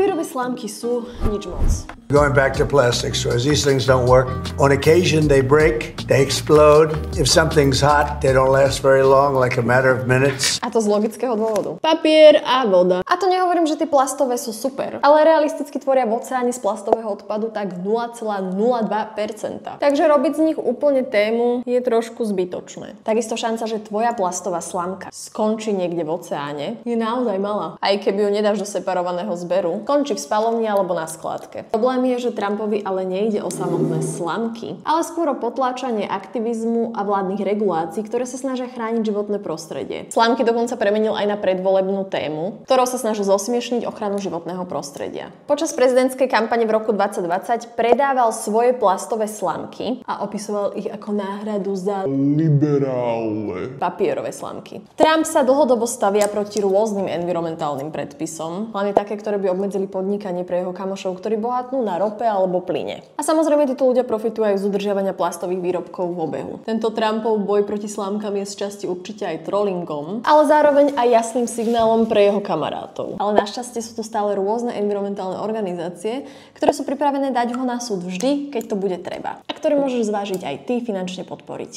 Papierové slámky sú nič moc. Going back to plastic straws, these things don't work. On occasion, they break, they explode. If something's hot, they don't last very long, like a matter of minutes. A to z logického dôvodu. Papier a voda. A to nehovorím, že tie plastové sú super, ale realisticky tvoria v oceáne z plastového odpadu tak 0,02%. Takže robiť z nich úplne tému je trošku zbytočné. Takisto šanca, že tvoja plastová slamka skončí niekde v oceáne, je naozaj malá. Aj keby ju nedáš do separovaného zberu, končí v spalovni alebo na skládke. Problém je, že Trumpovi ale nejde o samotné slamky, ale skôr o potláčanie aktivizmu a vládnych regulácií, ktoré sa snažia chrániť životné prostredie. Slamky dokonca premenil aj na predvolebnú tému, ktorou sa snažil zosmiešniť ochranu životného prostredia. Počas prezidentskej kampane v roku 2020 predával svoje plastové slamky a opisoval ich ako náhradu za liberálne papierové slamky. Trump sa dlhodobo stavia proti rôznym environmentálnym predpisom, hlavne také, ktoré by obmedzili podnikanie pre jeho kamošov, ktorí bohatnú na rope alebo plyne. A samozrejme títo ľudia profitujú aj z udržiavania plastových výrobkov v obehu. Tento Trumpov boj proti slámkam je z časti určite aj trollingom, ale zároveň aj jasným signálom pre jeho kamarátov. Ale našťastie sú tu stále rôzne environmentálne organizácie, ktoré sú pripravené dať ho na súd vždy, keď to bude treba. A ktoré môžeš zvážiť aj ty finančne podporiť.